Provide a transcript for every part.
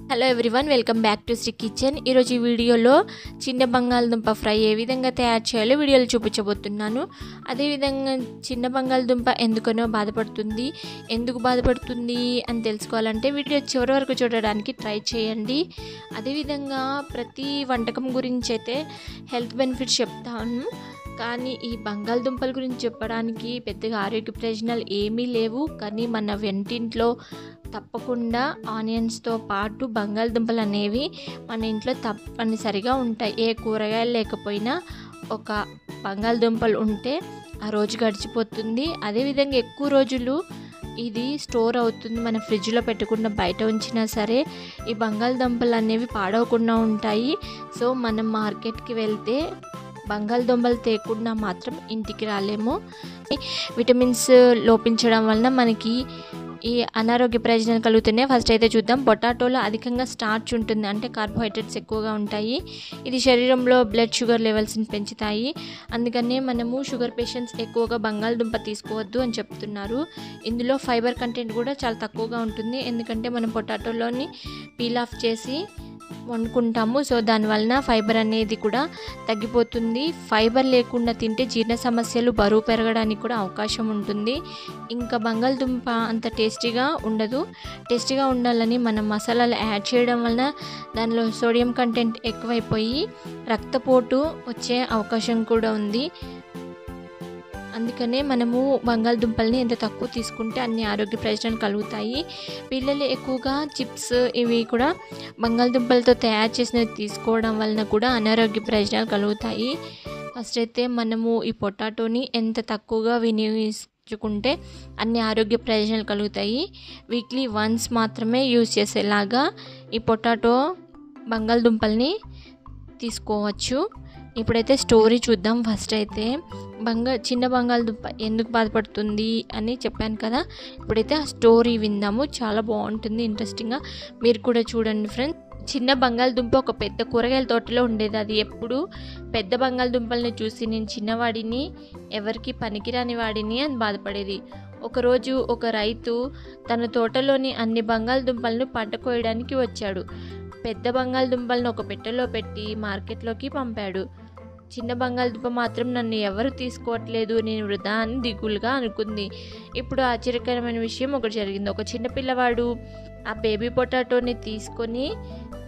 Hello everyone, welcome back to Sri kitchen. ఈరోజు ఈ వీడియోలో చిన్న బంగాళదుంప ఫ్రై ఏ విధంగా తయారు చేయాలో వీడియోలో చూపించబోతున్నాను. అదేవిధంగా చిన్న బంగాళదుంప ఎందుకు బాధపడుతుంది అని తెలుసుకోవాలంటే వీడియో చివరి వరకు చూడడానికి ట్రై చేయండి. అదేవిధంగా ప్రతి వంటకం గురించి అయితే హెల్త్ బెనిఫిట్స్ చెప్తాను, కానీ ఈ బంగాళదుంపల గురించి చెప్పడానికి పెద్దగా ఆరోగ్య ప్రయోజనాలు ఏమీ లేవు. కానీ మన వంటింట్లో తప్పకుండా ఆనియన్స్తో పాటు బంగాళదుంపలు అనేవి మన ఇంట్లో తప్పనిసరిగా ఉంటాయి. ఏ కూరగాయలు లేకపోయినా ఒక బంగాళదుంపలు ఉంటే ఆ రోజు గడిచిపోతుంది. అదేవిధంగా ఎక్కువ రోజులు ఇది స్టోర్ అవుతుంది. మన ఫ్రిడ్జ్లో పెట్టకుండా బయట ఉంచినా సరే ఈ బంగాళదుంపలు అనేవి పాడవకుండా ఉంటాయి. సో మనం మార్కెట్కి వెళ్తే బంగాళదుంపలు తేకుండా మాత్రం ఇంటికి రాలేము. విటమిన్స్ లోపించడం వలన మనకి ఈ అనారోగ్య ప్రయోజనాలు కలుగుతున్నాయి. ఫస్ట్ అయితే చూద్దాం. పొటాటోలో అధికంగా స్టార్చ్ ఉంటుంది, అంటే కార్బోహైడ్రేట్స్ ఎక్కువగా ఉంటాయి. ఇది శరీరంలో బ్లడ్ షుగర్ లెవెల్స్ని పెంచుతాయి. అందుకనే మనము షుగర్ పేషెంట్స్ ఎక్కువగా బంగాళదుంప తీసుకోవద్దు అని చెప్తున్నారు. ఇందులో ఫైబర్ కంటెంట్ కూడా చాలా తక్కువగా ఉంటుంది, ఎందుకంటే మనం పొటాటోలోని పీల్ ఆఫ్ చేసి వండుకుంటాము. సో దానివలన ఫైబర్ అనేది కూడా తగ్గిపోతుంది. ఫైబర్ లేకుండా తింటే జీర్ణ సమస్యలు, బరువు పెరగడానికి కూడా అవకాశం ఉంటుంది. ఇంకా బంగాళదుంప అంత టేస్టీగా ఉండదు. టేస్టీగా ఉండాలని మనం మసాలాలు యాడ్ చేయడం వలన దానిలో సోడియం కంటెంట్ ఎక్కువైపోయి రక్తపోటు వచ్చే అవకాశం కూడా ఉంది. అందుకనే మనము బంగాళదుంపల్ని ఎంత తక్కువ తీసుకుంటే అన్ని ఆరోగ్య ప్రయోజనాలు కలుగుతాయి. పిల్లలు ఎక్కువగా చిప్స్ ఇవి కూడా బంగాళదుంపలతో తయారు చేసినవి తీసుకోవడం వలన కూడా అనారోగ్య ప్రయోజనాలు కలుగుతాయి. ఫస్ట్ అయితే మనము ఈ పొటాటోని ఎంత తక్కువగా వినియోగించుకుంటే అన్ని ఆరోగ్య ప్రయోజనాలు కలుగుతాయి. వీక్లీ వన్స్ మాత్రమే యూజ్ చేసేలాగా ఈ పొటాటో బంగాళదుంపల్ని తీసుకోవచ్చు. ఇప్పుడైతే స్టోరీ చూద్దాం. ఫస్ట్ అయితే చిన్న బంగాళదుంప ఎందుకు బాధపడుతుంది అని చెప్పాను కదా, ఇప్పుడైతే ఆ స్టోరీ విందాము. చాలా బాగుంటుంది, ఇంట్రెస్టింగ్గా. మీరు కూడా చూడండి ఫ్రెండ్స్. చిన్న బంగాళదుంప ఒక పెద్ద కూరగాయల తోటలో ఉండేది. అది ఎప్పుడు పెద్ద బంగాళదుంపల్ని చూసి నేను చిన్నవాడిని, ఎవరికి పనికిరాని వాడిని అని బాధపడేది. ఒకరోజు ఒక రైతు తన తోటలోని అన్ని బంగాళదుంపలను పంట కోయడానికి వచ్చాడు. పెద్ద బంగాళదుంపలను ఒక పెట్టెలో పెట్టి మార్కెట్లోకి పంపాడు. చిన్న బంగాళదుంప మాత్రం నన్ను ఎవరు తీసుకోవట్లేదు, నేను వృధా అని దిగులుగా అనుకుంది. ఇప్పుడు ఆశ్చర్యకరమైన విషయం ఒకటి జరిగింది. ఒక చిన్న పిల్లవాడు ఆ బేబీ పొటాటోని తీసుకొని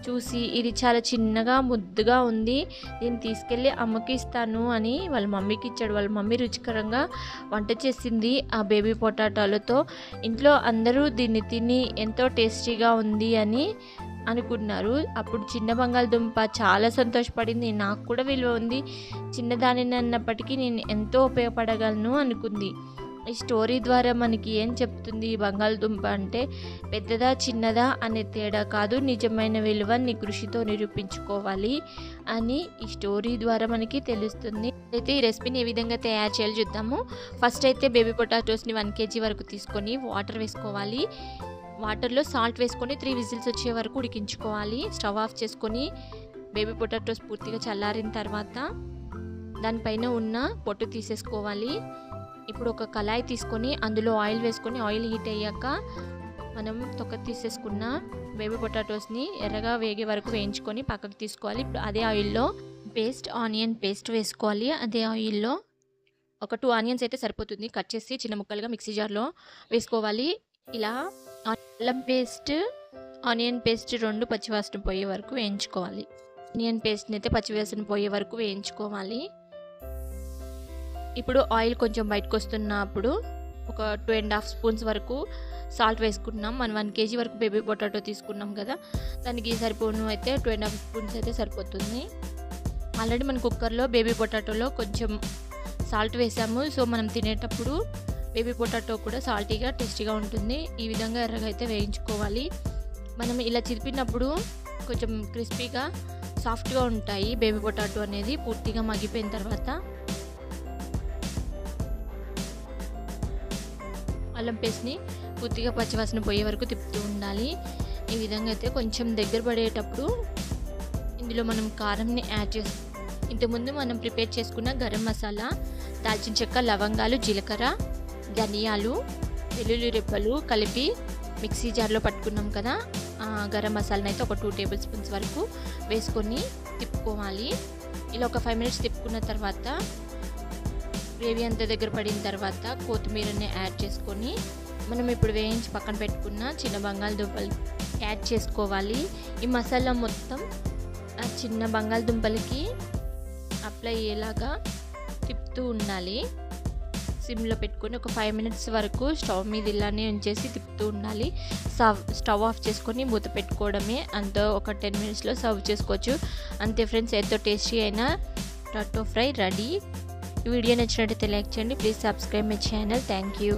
చూసి, ఇది చాలా చిన్నగా ముద్దుగా ఉంది, దీన్ని తీసుకెళ్ళి అమ్మకి ఇస్తాను అని వాళ్ళ మమ్మీకి ఇచ్చాడు. వాళ్ళ మమ్మీ రుచికరంగా వంట చేసింది ఆ బేబీ పొటాటోలతో. ఇంట్లో అందరూ దీన్ని తిని ఎంతో టేస్టీగా ఉంది అని అనుకున్నారు. అప్పుడు చిన్న బంగాళదుంప చాలా సంతోషపడింది. నాకు కూడా విలువ ఉంది, చిన్నదాని అన్నప్పటికీ నేను ఎంతో ఉపయోగపడగలను అనుకుంది. ఈ స్టోరీ ద్వారా మనకి ఏం చెప్తుంది? బంగాళదుంప అంటే పెద్దదా చిన్నదా అనే తేడా కాదు, నిజమైన విలువ నీ కృషితో నిరూపించుకోవాలి అని ఈ స్టోరీ ద్వారా మనకి తెలుస్తుంది. అయితే ఈ రెసిపీని ఏ విధంగా తయారు చేయాలో చూద్దాము. ఫస్ట్ అయితే బేబీ పొటాటోస్ని 1 kg వరకు తీసుకొని వాటర్ వేసుకోవాలి. వాటర్లో సాల్ట్ వేసుకొని 3 విజిల్స్ వచ్చే వరకు ఉడికించుకోవాలి. స్టవ్ ఆఫ్ చేసుకొని బేబీ పొటాటోస్ పూర్తిగా చల్లారిన తర్వాత దానిపైన ఉన్న పొట్టు తీసేసుకోవాలి. ఇప్పుడు ఒక కళాయి తీసుకొని అందులో ఆయిల్ వేసుకొని, ఆయిల్ హీట్ అయ్యాక మనం తొక్క తీసేసుకున్న బేబీ పొటాటోస్ని ఎర్రగా వేగే వరకు వేయించుకొని పక్కకు తీసుకోవాలి. ఇప్పుడు అదే ఆయిల్లో ఆనియన్ పేస్ట్ వేసుకోవాలి. అదే ఆయిల్లో ఒక 2 ఆనియన్స్ అయితే సరిపోతుంది, కట్ చేసి చిన్న ముక్కలుగా మిక్సీ జార్లో వేసుకోవాలి. ఇలా అల్లం పేస్ట్, ఆనియన్ పేస్ట్ 2 పచ్చివాసన పోయే వరకు వేయించుకోవాలి. ఆనియన్ పేస్ట్ని అయితే పచ్చివాసన పోయే వరకు వేయించుకోవాలి. ఇప్పుడు ఆయిల్ కొంచెం బయటకు వస్తున్నప్పుడు ఒక 2.5 స్పూన్స్ వరకు సాల్ట్ వేసుకున్నాం. మనం 1 kg వరకు బేబీ పొటాటో తీసుకున్నాం కదా, దానికి సరిపోను అయితే 2.5 స్పూన్స్ అయితే సరిపోతుంది. ఆల్రెడీ మన కుక్కర్లో బేబీ పొటాటోలో కొంచెం సాల్ట్ వేసాము. సో మనం తినేటప్పుడు బేబీ పొటాటో కూడా సాల్టీగా టేస్టీగా ఉంటుంది. ఈ విధంగా ఎర్రగా అయితే వేయించుకోవాలి. మనం ఇలా చిరిపినప్పుడు కొంచెం క్రిస్పీగా సాఫ్ట్గా ఉంటాయి బేబీ పొటాటో అనేది. పూర్తిగా మగ్గిపోయిన తర్వాత అల్లం పేస్ట్ని పూర్తిగా పచ్చివాసన పోయే వరకు తిప్పుతూ ఉండాలి. ఈ విధంగా అయితే కొంచెం దగ్గర పడేటప్పుడు ఇందులో మనం కారంని యాడ్ చేస్తాం. ఇంతకుముందు మనం ప్రిపేర్ చేసుకున్న గరం మసాలా, దాల్చిన చెక్క, లవంగాలు, జీలకర్ర, ధనియాలు, వెల్లుల్లి రెబ్బలు కలిపి మిక్సీ జార్లో పట్టుకున్నాం కదా, గరం మసాలాని అయితే ఒక 2 టేబుల్ స్పూన్స్ వరకు వేసుకొని తిప్పుకోవాలి. ఇలా ఒక 5 మినిట్స్ తిప్పుకున్న తర్వాత గ్రేవీ అంతా దగ్గర పడిన తర్వాత కొత్తిమీరని యాడ్ చేసుకొని మనం ఇప్పుడు వేయించి పక్కన పెట్టుకున్న చిన్న బంగాళదుంపలు యాడ్ చేసుకోవాలి. ఈ మసాలా మొత్తం ఆ చిన్న బంగాళదుంపలకి అప్లై అయ్యేలాగా తిప్పుతూ ఉండాలి. సిమ్లో పెట్టుకొని ఒక 5 మినిట్స్ వరకు స్టవ్ మీద ఇలానే ఉంచేసి తిప్పుతూ ఉండాలి. స్టవ్ ఆఫ్ చేసుకొని మూత పెట్టుకోవడమే. అంతా ఒక 10 మినిట్స్లో సర్వ్ చేసుకోవచ్చు. అంతే ఫ్రెండ్స్, ఎంతో టేస్టీ అయిన టొమాటో ఫ్రై రెడీ. ఈ వీడియో నచ్చినట్టయితే లైక్ చేయండి. Please subscribe my channel. Thank you.